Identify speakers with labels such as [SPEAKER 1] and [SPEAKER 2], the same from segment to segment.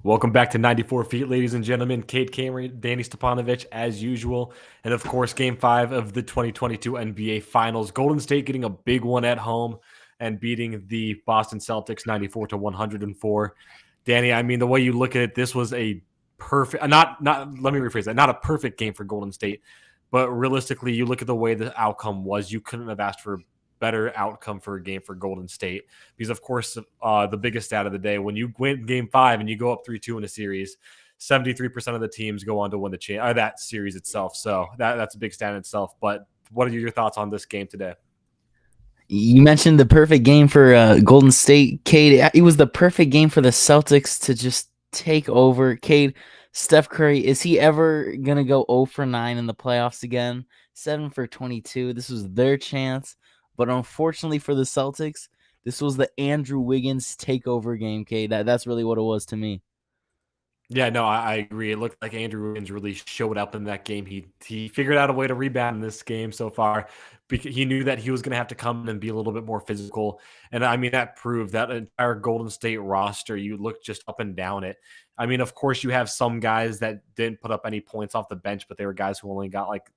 [SPEAKER 1] Welcome back to 94 Feet, ladies and gentlemen. Kade Cameron, Danny Stipanovicah, as usual. And of course, game 5 of the 2022 NBA Finals. Golden State getting a big one at home and beating the Boston Celtics 94 to 104. Danny, I mean, the way you look at it, this was a perfect, let me rephrase that, not a perfect game for Golden State, but realistically, you look at the way the outcome was, you couldn't have asked for a better outcome for a game for Golden State because, of course, the biggest stat of the day, when you win game 5 and you go up 3-2 in a series, 73% of the teams go on to win that series itself. So that's a big stat in itself. But what are your thoughts on this game today?
[SPEAKER 2] You mentioned the perfect game for Golden State. Cade, it was the perfect game for the Celtics to just take over. Cade, Steph Curry, is he ever going to go 0 for 9 in the playoffs again? 7 for 22. This was their chance. But unfortunately for the Celtics, this was the Andrew Wiggins takeover game, Cade. That's really what it was to me.
[SPEAKER 1] Yeah, no, I agree. It looked like Andrew Wiggins really showed up in that game. He figured out a way to rebound in this game so far. Because he knew that he was going to have to come in and be a little bit more physical. And I mean, that proved that entire Golden State roster, you look just up and down it. I mean, of course, you have some guys that didn't put up any points off the bench, but they were guys who only got like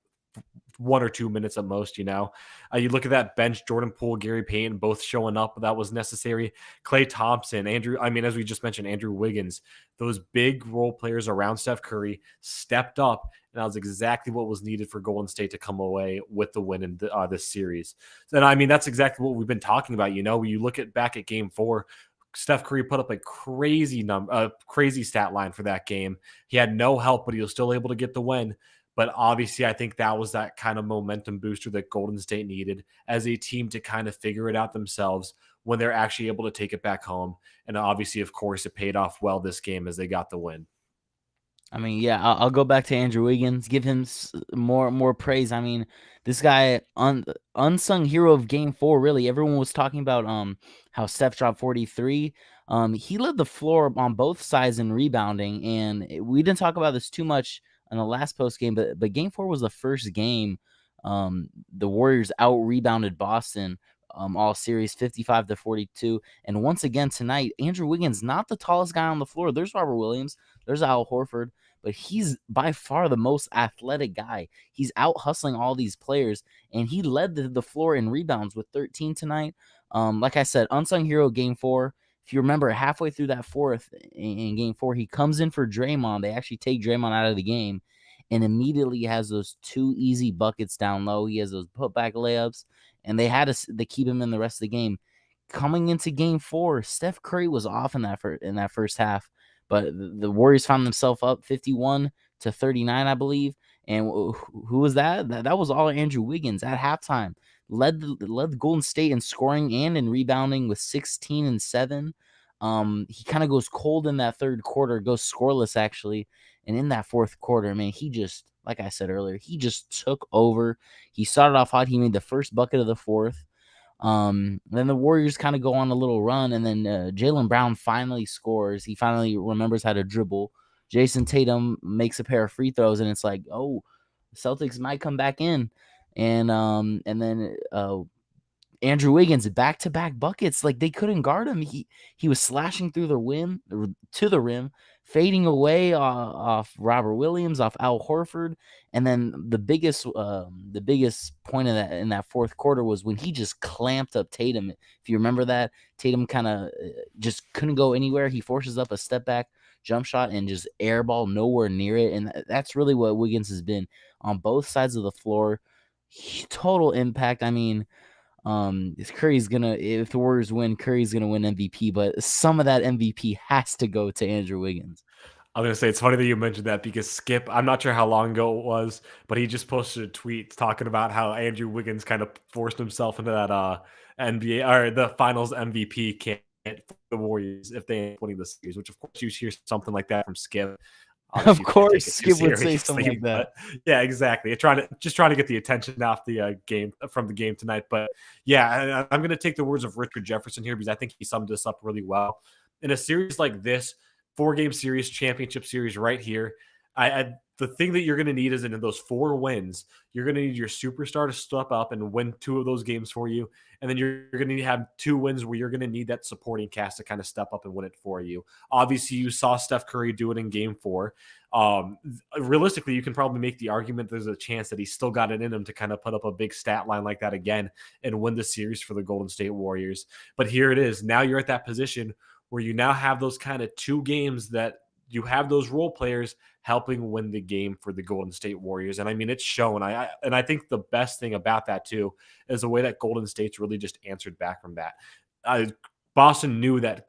[SPEAKER 1] 1 or 2 minutes at most, you look at that bench, Jordan Poole, Gary Payton, both showing up. That was necessary. Klay Thompson, as we just mentioned, Andrew Wiggins, those big role players around Steph Curry stepped up. And that was exactly what was needed for Golden State to come away with the win in this series. And I mean, that's exactly what we've been talking about. When you look back at game 4, Steph Curry put up a crazy stat line for that game. He had no help, but he was still able to get the win. But obviously, I think that was that kind of momentum booster that Golden State needed as a team to kind of figure it out themselves when they're actually able to take it back home. And obviously, of course, it paid off well this game as they got the win.
[SPEAKER 2] I mean, yeah, I'll go back to Andrew Wiggins, give him more praise. I mean, this guy, unsung hero of Game 4. Really, everyone was talking about how Steph dropped 43. He led the floor on both sides in rebounding, and we didn't talk about this too much in the last post game, but Game 4 was the first game the Warriors out rebounded Boston. All series 55 to 42. And once again tonight, Andrew Wiggins, not the tallest guy on the floor. There's Robert Williams, there's Al Horford, but he's by far the most athletic guy. He's out hustling all these players, and he led the floor in rebounds with 13 tonight. Like I said, unsung hero Game 4. If you remember, halfway through that fourth in Game 4, he comes in for Draymond. They actually take Draymond out of the game, and immediately has those 2 easy buckets down low. He has those putback layups, and they had to keep him in the rest of the game. Coming into Game 4, Steph Curry was off in that first half, but the Warriors found themselves up 51 to 39, I believe. And who was that? That was all Andrew Wiggins at halftime. Led the Golden State in scoring and in rebounding with 16 and 7. He kind of goes cold in that third quarter, goes scoreless actually. And in that fourth quarter, man, he just, like I said earlier, he just took over. He started off hot. He made the first bucket of the fourth. Then the Warriors kind of go on a little run, and then Jaylen Brown finally scores. He finally remembers how to dribble. Jason Tatum makes a pair of free throws, and it's like, oh, Celtics might come back in. And then Andrew Wiggins back-to-back buckets. Like, they couldn't guard him. He was slashing through to the rim, fading away off Robert Williams, off Al Horford. And then the biggest point of that in that fourth quarter was when he just clamped up Tatum. If you remember that, Tatum kind of just couldn't go anywhere. He forces up a step back jump shot and just airball nowhere near it. And that's really what Wiggins has been on both sides of the floor. Total impact. I mean, Curry's gonna, if the Warriors win, Curry's gonna win MVP, but some of that MVP has to go to Andrew Wiggins.
[SPEAKER 1] I was going to say, it's funny that you mentioned that because Skip, I'm not sure how long ago it was, but he just posted a tweet talking about how Andrew Wiggins kind of forced himself into that NBA or the finals MVP candidate for the Warriors if they ain't winning the series, which of course you hear something like that from Skip.
[SPEAKER 2] Of
[SPEAKER 1] Obviously, you can't
[SPEAKER 2] course,
[SPEAKER 1] take it too
[SPEAKER 2] Skip would say something
[SPEAKER 1] seriously,
[SPEAKER 2] like that.
[SPEAKER 1] but yeah, exactly. Trying to get the attention off the game from the game tonight. But yeah, I'm going to take the words of Richard Jefferson here because I think he summed this up really well. In a series like this, 4-game series, championship series right here, the thing that you're going to need is in those 4 wins, you're going to need your superstar to step up and win 2 of those games for you. And then you're going to have 2 wins where you're going to need that supporting cast to kind of step up and win it for you. Obviously, you saw Steph Curry do it in game 4. Realistically, you can probably make the argument there's a chance that he's still got it in him to kind of put up a big stat line like that again and win the series for the Golden State Warriors. But here it is. Now you're at that position where you now have those kind of 2 games that you have those role players helping win the game for the Golden State Warriors. And I mean, it's shown. I think the best thing about that too is the way that Golden State's really just answered back from that. Boston knew that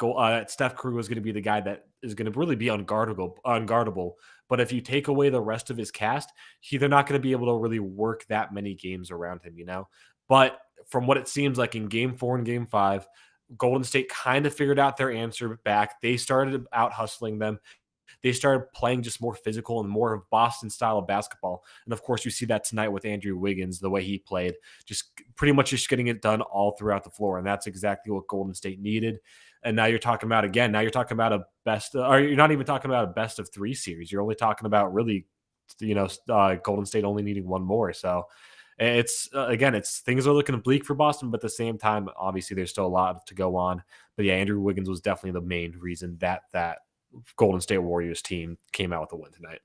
[SPEAKER 1] Steph Curry was going to be the guy that is going to really be unguardable. But if you take away the rest of his cast, they're not going to be able to really work that many games around him, you know? But from what it seems like in game 4 and game 5, Golden State kind of figured out their answer back. They started out hustling them. They started playing just more physical and more of Boston style of basketball. And of course, you see that tonight with Andrew Wiggins, the way he played, just pretty much just getting it done all throughout the floor. And that's exactly what Golden State needed. And now you're talking about a best, or you're not even talking about a best of 3 series. You're only talking about really, Golden State only needing 1 more. So it's again, things are looking bleak for Boston, but at the same time, obviously there's still a lot to go on. But yeah, Andrew Wiggins was definitely the main reason that Golden State Warriors team came out with a win tonight.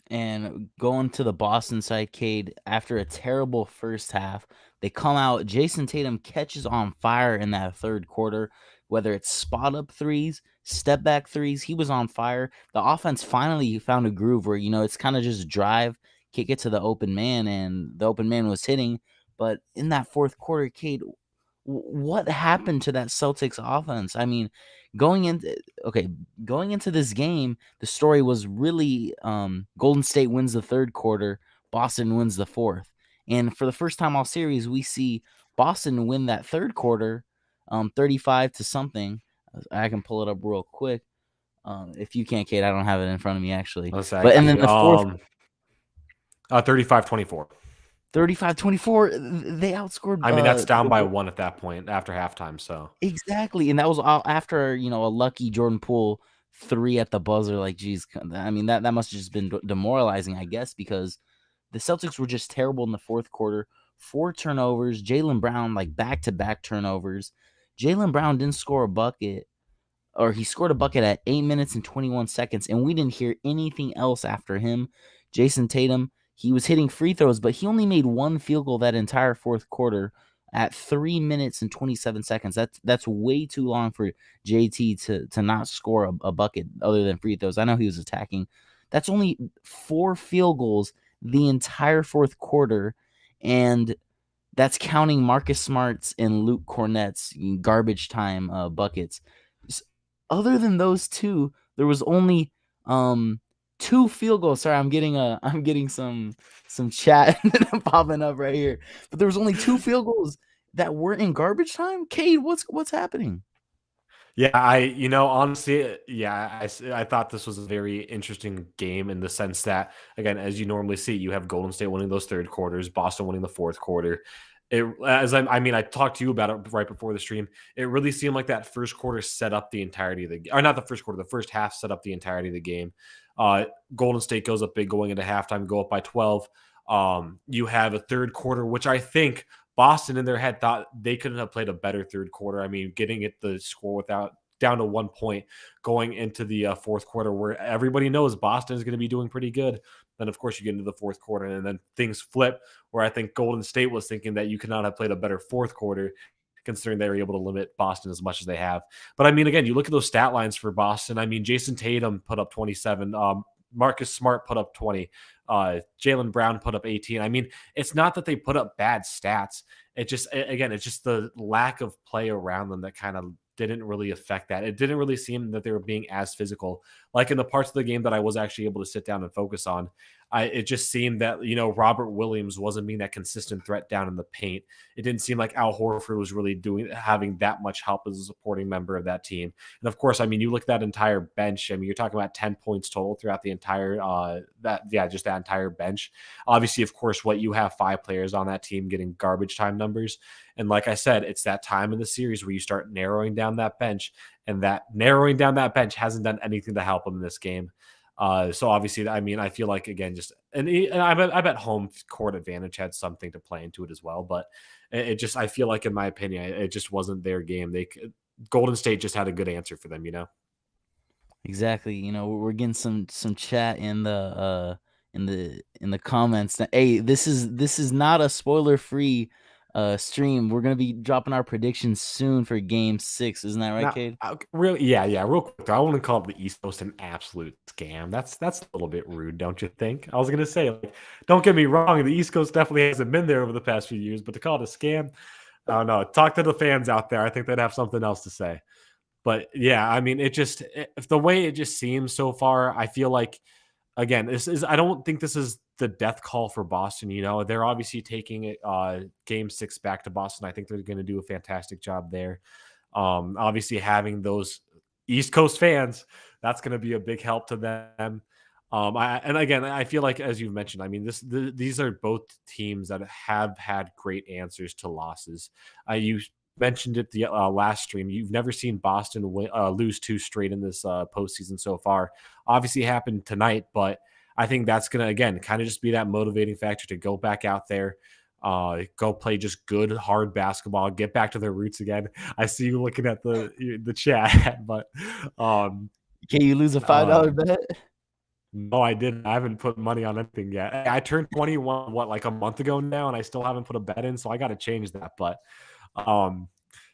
[SPEAKER 2] And going to the Boston side, Cade, after a terrible first half, they come out. Jason Tatum catches on fire in that third quarter, whether it's spot up threes, step back threes. He was on fire. The offense finally found a groove where, it's kind of just drive, kick it to the open man, and the open man was hitting. But in that fourth quarter, Cade, what happened to that Celtics offense? I mean, going into this game, the story was really Golden State wins the third quarter, Boston wins the fourth. And for the first time all series, we see Boston win that third quarter 35 to something. I can pull it up real quick. If you can't, Kate, I don't have it in front of me actually.
[SPEAKER 1] Let's say,
[SPEAKER 2] But and then the fourth
[SPEAKER 1] 35-24.
[SPEAKER 2] 35-24, they outscored.
[SPEAKER 1] I mean, that's down by 1 at that point after halftime. So
[SPEAKER 2] Exactly, and that was all after a lucky Jordan Poole 3 at the buzzer. Like, geez, I mean that must have just been demoralizing, I guess, because the Celtics were just terrible in the fourth quarter. 4 turnovers, Jaylen Brown back-to-back turnovers. Jaylen Brown didn't score a bucket, or he scored a bucket at 8 minutes and 21 seconds, and we didn't hear anything else after him. Jason Tatum, he was hitting free throws, but he only made 1 field goal that entire fourth quarter at 3 minutes and 27 seconds. That's way too long for JT to not score a bucket other than free throws. I know he was attacking. That's only 4 field goals the entire fourth quarter, and that's counting Marcus Smart's and Luke Cornett's garbage time buckets. Other than those 2, there was only 2 field goals. Sorry, I'm getting some chat popping up right here. But there was only 2 field goals that were in garbage time. Cade, what's happening?
[SPEAKER 1] yeah, honestly, yeah, I thought this was a very interesting game in the sense that, again, as you normally see, you have Golden State winning those third quarters, Boston winning the fourth quarter. I talked to you about it right before the stream. It really seemed like that first quarter set up the entirety of the game, or not the first quarter, the first half set up the entirety of the game. Golden State goes up big going into halftime, go up by 12. You have a third quarter, which I think Boston in their head thought they couldn't have played a better third quarter. I mean, getting it the score without down to 1 point going into the fourth quarter, where everybody knows Boston is going to be doing pretty good. Then, of course, you get into the fourth quarter, and then things flip, where I think Golden State was thinking that you could not have played a better fourth quarter, considering they were able to limit Boston as much as they have. But, I mean, again, you look at those stat lines for Boston. I mean, Jason Tatum put up 27. Marcus Smart put up 20. Jaylen Brown put up 18. I mean, it's not that they put up bad stats. It's just the lack of play around them that kind of didn't really affect that. It didn't really seem that they were being as physical. Like in the parts of the game that I was actually able to sit down and focus on, it just seemed that, Robert Williams wasn't being that consistent threat down in the paint. It didn't seem like Al Horford was really having that much help as a supporting member of that team. And of course, I mean, you look at that entire bench. I mean, you're talking about 10 points total throughout the entire, just that entire bench. Obviously, of course, what you have 5 players on that team getting garbage time numbers. And like I said, it's that time in the series where you start narrowing down that bench, and that narrowing down that bench hasn't done anything to help them in this game. So obviously, I mean, I feel like again, and I bet home court advantage had something to play into it as well. But it just, I feel like, in my opinion, it just wasn't their game. Golden State just had a good answer for them, you know.
[SPEAKER 2] Exactly. We're getting some chat in the comments. Hey, this is not a spoiler free stream. We're gonna be dropping our predictions soon for Game 6. Isn't that right,
[SPEAKER 1] Now,
[SPEAKER 2] Cade?
[SPEAKER 1] really, yeah. Real quick, though, I want to call the East Coast an absolute scam. That's a little bit rude, don't you think? I was gonna say, like, don't get me wrong, the East Coast definitely hasn't been there over the past few years, but to call it a scam, I don't know. Talk to the fans out there. I think they'd have something else to say. But yeah, I mean, if the way it just seems so far, I feel like, again, I don't think this is the death call for Boston. You know, they're obviously taking it game 6 back to Boston. I think they're going to do a fantastic job there. Obviously having those East Coast fans, that's going to be a big help to them. And again, I feel like, as you've mentioned, I mean, these are both teams that have had great answers to losses. You mentioned it the last stream. You've never seen Boston lose two straight in this postseason so far. Obviously, it happened tonight, but I think that's going to, again, kind of just be that motivating factor to go back out there, go play just good, hard basketball, get back to their roots again. I see you looking at the chat, but um,
[SPEAKER 2] Can you lose a
[SPEAKER 1] uh,
[SPEAKER 2] $5 bet?
[SPEAKER 1] no, I didn't. I haven't put money on anything yet. I turned 21, like a month ago now, and I still haven't put a bet in, so I got to change that. But um,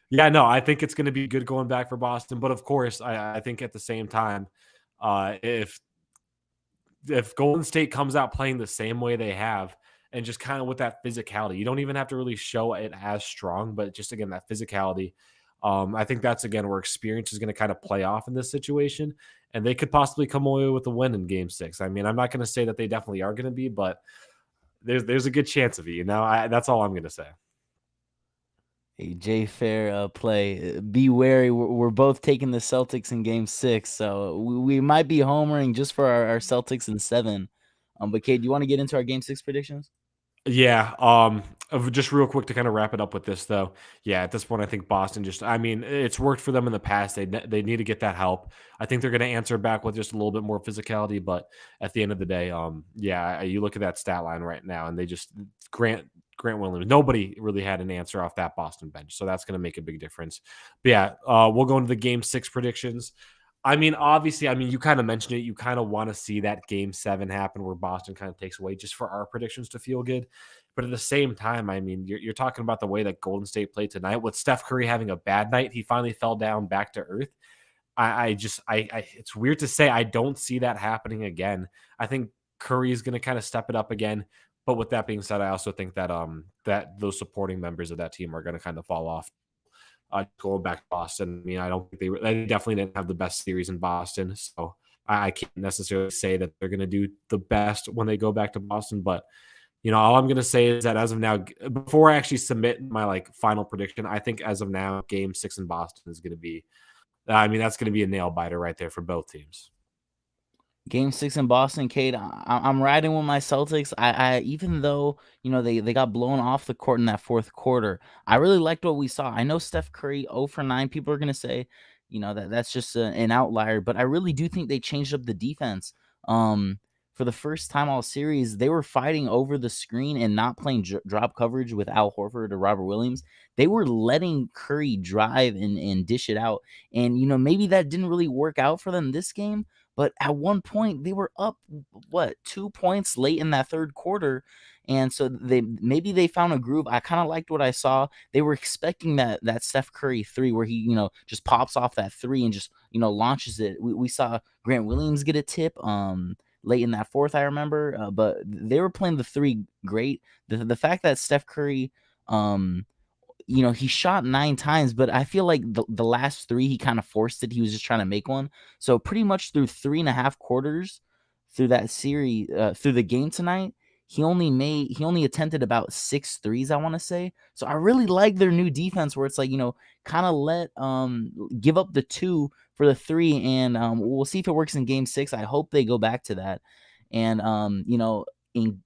[SPEAKER 1] yeah, no, I think it's going to be good going back for Boston. But of course, I think at the same time, if Golden State comes out playing the same way they have, and just kind of with that physicality, you don't even have to really show it as strong, but just again that physicality. I think that's again where experience is going to kind of play off in this situation, and they could possibly come away with a win in Game 6. I mean, I'm not going to say that they definitely are going to be, but there's a good chance of it. You know, that's all I'm going to say.
[SPEAKER 2] Hey, Jay Fair play. Be wary. We're both taking the Celtics in Game 6, so we might be homering just for our Celtics in 7. But Kate, do you want to get into our Game 6 predictions?
[SPEAKER 1] Yeah. Just real quick to kind of wrap it up with this, though. Yeah, at this point, I think Boston just, I mean, it's worked for them in the past. They need to get that help. I think they're going to answer back with just a little bit more physicality. But at the end of the day, yeah, you look at that stat line right now, and they just, Grant Williams, nobody really had an answer off that Boston bench. So that's going to make a big difference. But yeah, we'll go into the Game 6 predictions. I mean, obviously, I mean, you kind of mentioned it. You kind of want to see that Game 7 happen where Boston kind of takes away just for our predictions to feel good. But at the same time, I mean, you're talking about the way that Golden State played tonight with Steph Curry having a bad night. He finally fell down back to earth. It's weird to say I don't see that happening again. I think Curry is going to kind of step it up again. But with that being said, I also think that that those supporting members of that team are going to kind of fall off. Going back to Boston, I mean, I don't think they definitely didn't have the best series in Boston, so I can't necessarily say that they're going to do the best when they go back to Boston. But you know, all I'm going to say is that as of now, before I actually submit my like final prediction, I think as of now, Game 6 in Boston is going to be. I mean, that's going to be a nail biter right there for both teams.
[SPEAKER 2] Game 6 in Boston, Kate. I'm riding with my Celtics. I even though they got blown off the court in that fourth quarter, I really liked what we saw. I know Steph Curry 0 for 9. People are gonna say, that's just an outlier, but I really do think they changed up the defense. For the first time all series, they were fighting over the screen and not playing drop coverage with Al Horford or Robert Williams. They were letting Curry drive and dish it out, and maybe that didn't really work out for them this game. But at one point, they were up 2 points late in that third quarter, and so they found a groove. I kind of liked what I saw. They were expecting that Steph Curry 3 where he just pops off that 3 and just launches it. We saw Grant Williams get a tip late in that fourth, I remember, but they were playing the 3 great. The fact that Steph Curry he shot 9 times, but I feel like the last 3, he kind of forced it. He was just trying to make one. So pretty much through 3.5 quarters through that series, through the game tonight, he only attempted about 6 threes, I want to say. So I really like their new defense where it's like, kind of give up the 2 for the 3. And we'll see if it works in Game 6. I hope they go back to that. And,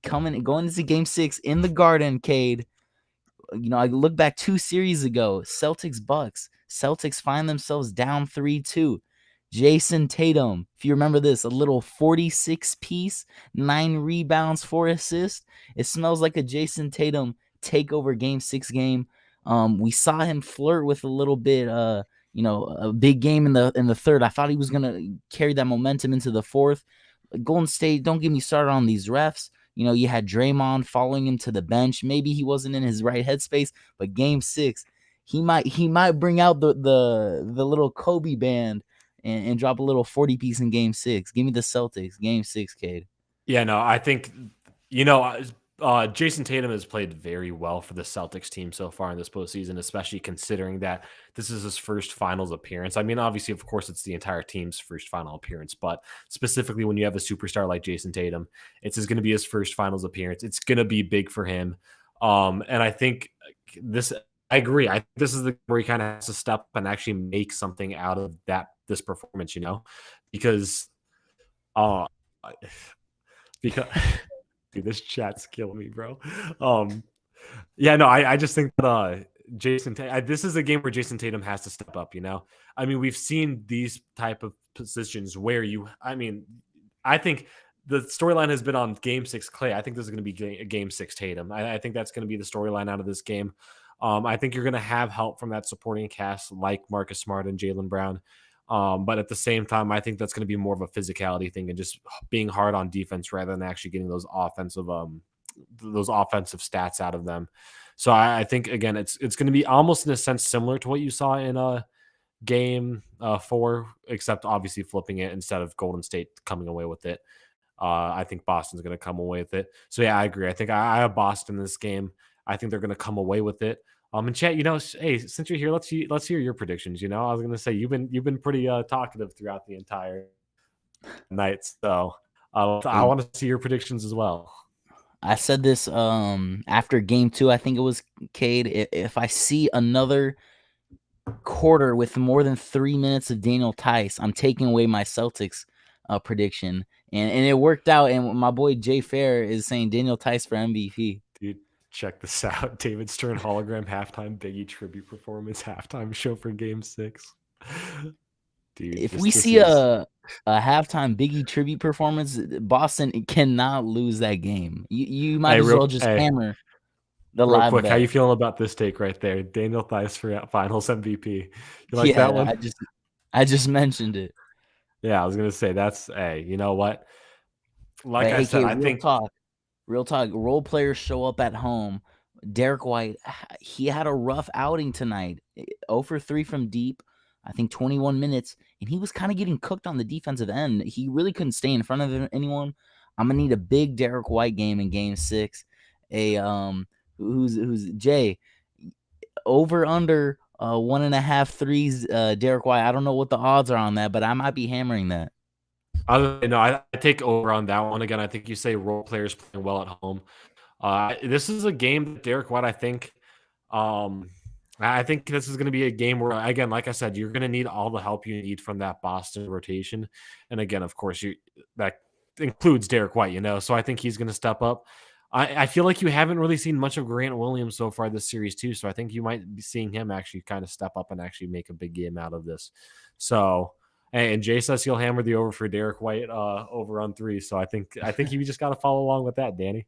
[SPEAKER 2] going into Game 6 in the Garden, Cade, I look back 2 series ago, Celtics Bucks. Celtics find themselves down 3-2. Jason Tatum, if you remember this, a little 46 piece, 9 rebounds, 4 assists. It smells like a Jason Tatum takeover game 6 game. We saw him flirt with a little bit, a big game in the third. I thought he was gonna carry that momentum into the fourth. Golden State, don't get me started on these refs. You had Draymond following him to the bench. Maybe he wasn't in his right headspace, but game 6, he might bring out the little Kobe band and drop a little 40 piece in game 6. Give me the Celtics, game 6, Cade.
[SPEAKER 1] Yeah, no, I think Jason Tatum has played very well for the Celtics team so far in this postseason, especially considering that this is his first finals appearance. I mean, obviously, of course, it's the entire team's first final appearance, but specifically when you have a superstar like Jason Tatum, it's going to be his first finals appearance. It's going to be big for him. And I think I agree. I think this is the where he kind of has to step up and actually make something out of this performance, because uh because dude, this chat's killing me, bro. Yeah, no, I just think that this is a game where Jason Tatum has to step up. I mean, we've seen these type of positions where I think the storyline has been on Game 6 Clay. I think this is going to be a Game 6 Tatum. I think that's going to be the storyline out of this game. I think you're going to have help from that supporting cast like Marcus Smart and Jaylen Brown. But at the same time, I think that's going to be more of a physicality thing and just being hard on defense rather than actually getting those offensive stats out of them. So I think again, it's going to be almost in a sense similar to what you saw in game 4, except obviously flipping it instead of Golden State coming away with it. I think Boston's going to come away with it. So yeah, I agree. I think I have Boston in this game. I think they're going to come away with it. And chat, hey, since you're here, let's hear your predictions. I was going to say you've been pretty talkative throughout the entire night, so I want to see your predictions as well.
[SPEAKER 2] I said this after game 2, I think it was, Cade. If I see another quarter with more than 3 minutes of Daniel Tice, I'm taking away my Celtics prediction, and it worked out. And my boy Jay Fair is saying Daniel Tice for MVP.
[SPEAKER 1] Dude, check this out. David Stern hologram halftime Biggie tribute performance halftime show for Game 6. Dude,
[SPEAKER 2] if we see a halftime Biggie tribute performance, Boston cannot lose that game. You might as well just hammer the
[SPEAKER 1] real
[SPEAKER 2] live
[SPEAKER 1] quick.
[SPEAKER 2] bet.
[SPEAKER 1] How you feeling about this take right there? Daniel Theis for Finals MVP. You like that one?
[SPEAKER 2] I just mentioned it.
[SPEAKER 1] Yeah, I was gonna say that's you know what? Like I said, I think
[SPEAKER 2] real talk. Role players show up at home. Derek White, he had a rough outing tonight. 0 for 3 from deep. I think 21 minutes, and he was kind of getting cooked on the defensive end. He really couldn't stay in front of anyone. I'm gonna need a big Derek White game in Game 6. Who's Jay? Over under 1.5 threes. Derek White. I don't know what the odds are on that, but I might be hammering that.
[SPEAKER 1] I take over on that one. Again, I think you say role players playing well at home. This is a game that Derek White, I think this is going to be a game where, again, like I said, you're going to need all the help you need from that Boston rotation. And again, of course, that includes Derek White, so I think he's going to step up. I feel like you haven't really seen much of Grant Williams so far this series too. So I think you might be seeing him actually kind of step up and actually make a big game out of this. So, and Jay says he'll hammer the over for Derek White over on 3. So I think you just got to follow along with that, Danny.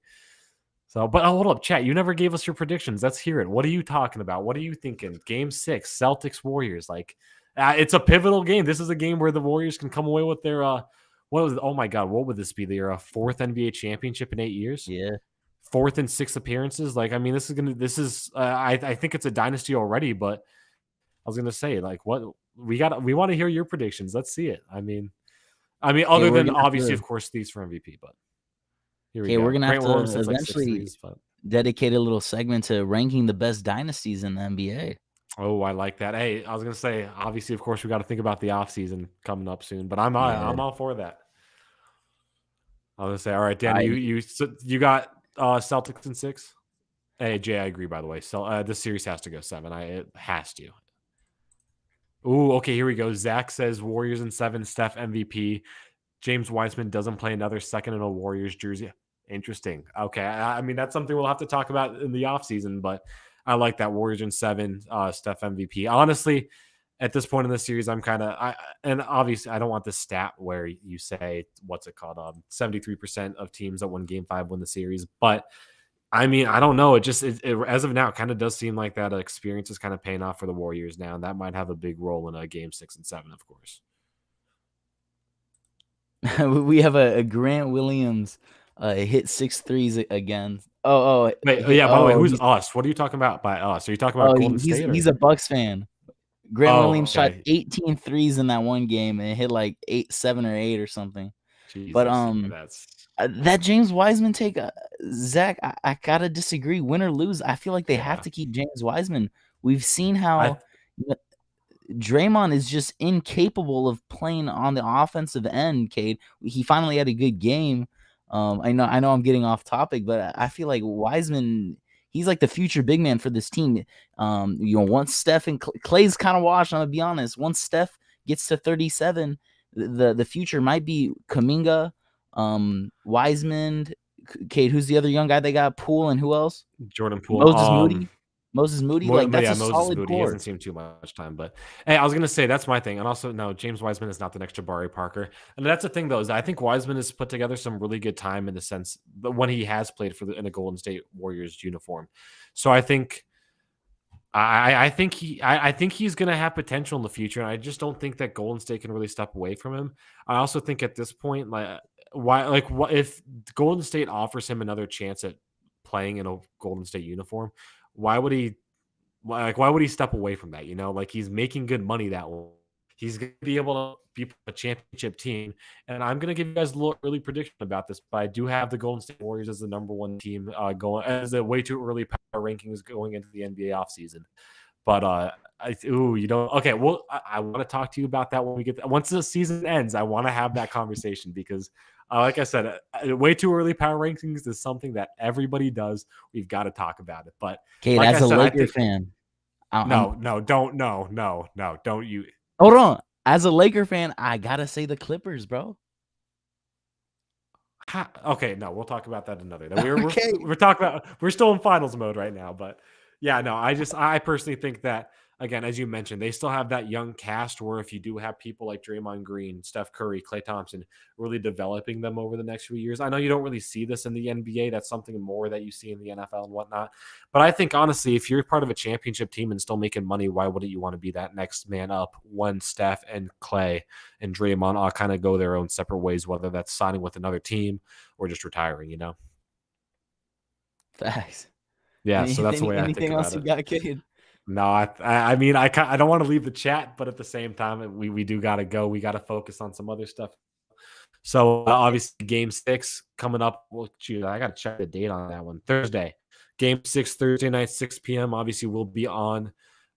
[SPEAKER 1] So, but hold up, chat. You never gave us your predictions. Let's hear it. What are you talking about? What are you thinking? Game 6, Celtics Warriors. It's a pivotal game. This is a game where the Warriors can come away with their oh my God, what would this be? Their 4th NBA championship in 8 years.
[SPEAKER 2] Yeah.
[SPEAKER 1] 4th and 6th appearances. I think it's a dynasty already. But I was gonna say, what we want to hear your predictions. Let's see it. I mean, other than obviously, of course, these for MVP, but.
[SPEAKER 2] Okay, we're gonna have to eventually dedicate a little segment to ranking the best dynasties in the NBA.
[SPEAKER 1] Oh, I like that. Hey, I was gonna say, obviously, of course, we got to think about the offseason coming up soon, but I'm all for that. I was gonna say, all right, Danny, you got Celtics in 6. Hey, Jay, I agree. By the way, so this series has to go 7. It has to. Ooh, okay, here we go. Zach says Warriors in 7. Steph MVP. James Wiseman doesn't play another second in a Warriors jersey. Interesting. Okay. I mean, that's something we'll have to talk about in the offseason, but I like that Warriors in 7, Steph MVP. Honestly, at this point in the series, I'm kind of and obviously I don't want this stat where you say what's it called 73% of teams that win Game 5 win the series, but I mean I don't know. As of now, it kind of does seem like that experience is kind of paying off for the Warriors now, and that might have a big role in a Game 6 and 7, of course.
[SPEAKER 2] We have a Grant Williams hit 6 threes again.
[SPEAKER 1] Wait, yeah. By the way, who's us? What are you talking about by us? Are you talking about Golden State?
[SPEAKER 2] He's a Bucks fan. Grant Williams shot
[SPEAKER 1] Okay.
[SPEAKER 2] 18 threes in that one game and hit like 7 or 8 or something. But
[SPEAKER 1] Jesus, that's
[SPEAKER 2] that James Wiseman take, Zach, I gotta disagree. Win or lose, I feel like they have to keep James Wiseman. We've seen how Draymond is just incapable of playing on the offensive end, Kade. He finally had a good game. I know I'm getting off topic, but I feel like Wiseman, he's like the future big man for this team. Once Steph and Clay's kind of washed, I'm gonna be honest. Once Steph gets to 37, the future might be Kuminga, Wiseman, Kade. Who's the other young guy they got? Poole, and who else?
[SPEAKER 1] Jordan Poole.
[SPEAKER 2] Moses Moody, like that's a
[SPEAKER 1] Moses
[SPEAKER 2] solid
[SPEAKER 1] Moody.
[SPEAKER 2] core.
[SPEAKER 1] He hasn't seen too much time, but hey, I was gonna say that's my thing. And also, no, James Wiseman is not the next Jabari Parker. And that's the thing, though, is I think Wiseman has put together some really good time in the sense that when he has played in a Golden State Warriors uniform. So I think I think he's gonna have potential in the future. And I just don't think that Golden State can really step away from him. I also think at this point, what if Golden State offers him another chance at playing in a Golden State uniform? Why would he step away from that? Like he's making good money that way. He's going to be able to be a championship team. And I'm going to give you guys a little early prediction about this, but I do have the Golden State Warriors as the number one team going as a way too early power rankings going into the NBA offseason. But okay. Well, I want to talk to you about that when we get once the season ends. I want to have that conversation because like I said, way too early power rankings is something that everybody does. We've got to talk about it. But
[SPEAKER 2] Kade,
[SPEAKER 1] like
[SPEAKER 2] as a Laker fan,
[SPEAKER 1] don't you.
[SPEAKER 2] Hold on. As a Laker fan, I gotta say the Clippers, bro.
[SPEAKER 1] Okay, no, we'll talk about that another day. We're talking about we're still in finals mode right now, but yeah, no, I personally think that again, as you mentioned, they still have that young cast where if you do have people like Draymond Green, Steph Curry, Klay Thompson really developing them over the next few years. I know you don't really see this in the NBA. That's something more that you see in the NFL and whatnot. But I think honestly, if you're part of a championship team and still making money, why wouldn't you want to be that next man up when Steph and Klay and Draymond all kind of go their own separate ways, whether that's signing with another team or just retiring,
[SPEAKER 2] Facts.
[SPEAKER 1] Yeah, so that's the way I think about
[SPEAKER 2] it. Anything else you got, Kade?
[SPEAKER 1] No, I mean, I don't want to leave the chat, but at the same time, we do got to go. We got to focus on some other stuff. So obviously, Game 6 coming up. Well, shoot, I got to check the date on that one. Thursday, Game 6, Thursday night, 6 p.m. Obviously, we'll be on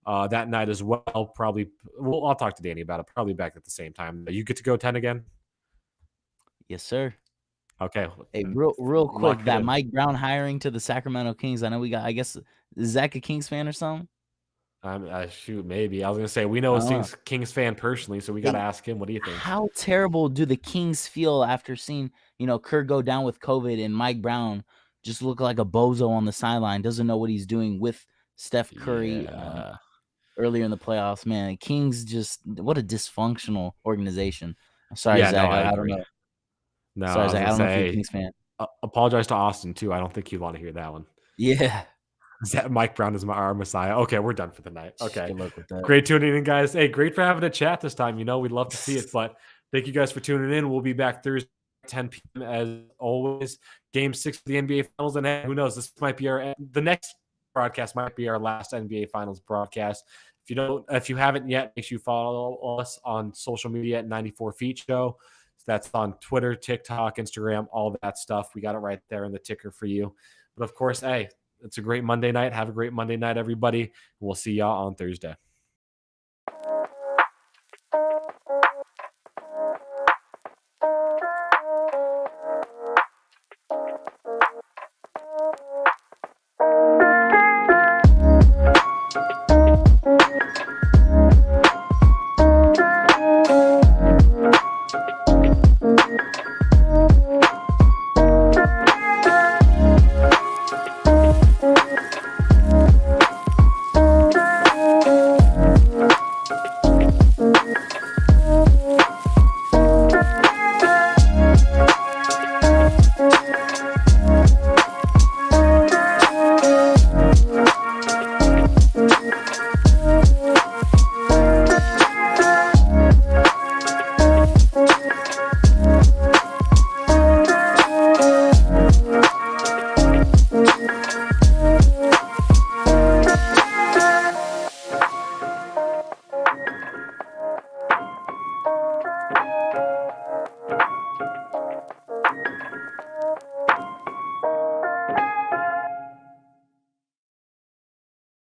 [SPEAKER 1] that night as well. Probably, I'll talk to Danny about it. Probably back at the same time. You get to go 10 again.
[SPEAKER 2] Yes, sir.
[SPEAKER 1] Okay.
[SPEAKER 2] Hey, real quick, that Mike Brown hiring to the Sacramento Kings. I know we got. I guess is Zach a Kings fan or something?
[SPEAKER 1] Shoot, maybe. I was gonna say we know a Kings fan personally, so we got to ask him. What do you think?
[SPEAKER 2] How terrible do the Kings feel after seeing Kerr go down with COVID and Mike Brown just look like a bozo on the sideline? Doesn't know what he's doing with Steph Curry earlier in the playoffs. Man, Kings just what a dysfunctional organization. I'm sorry, Zach.
[SPEAKER 1] No,
[SPEAKER 2] I don't know.
[SPEAKER 1] No,
[SPEAKER 2] sorry, Zach. I don't know if you're a Kings fan.
[SPEAKER 1] Apologize to Austin too. I don't think he'd want to hear that one.
[SPEAKER 2] Yeah.
[SPEAKER 1] Mike Brown is our messiah. Okay, we're done for the night. Okay.
[SPEAKER 2] Good luck with that.
[SPEAKER 1] Great tuning in, guys. Hey, great for having a chat this time. We'd love to see it, but thank you guys for tuning in. We'll be back Thursday, 10 p.m. as always. Game 6 of the NBA Finals, and hey, who knows? This might be the next broadcast might be our last NBA Finals broadcast. If you haven't yet, make sure you follow us on social media at 94 Feet Show. So that's on Twitter, TikTok, Instagram, all that stuff. We got it right there in the ticker for you. But of course, hey, it's a great Monday night. Have a great Monday night, everybody. We'll see y'all on Thursday.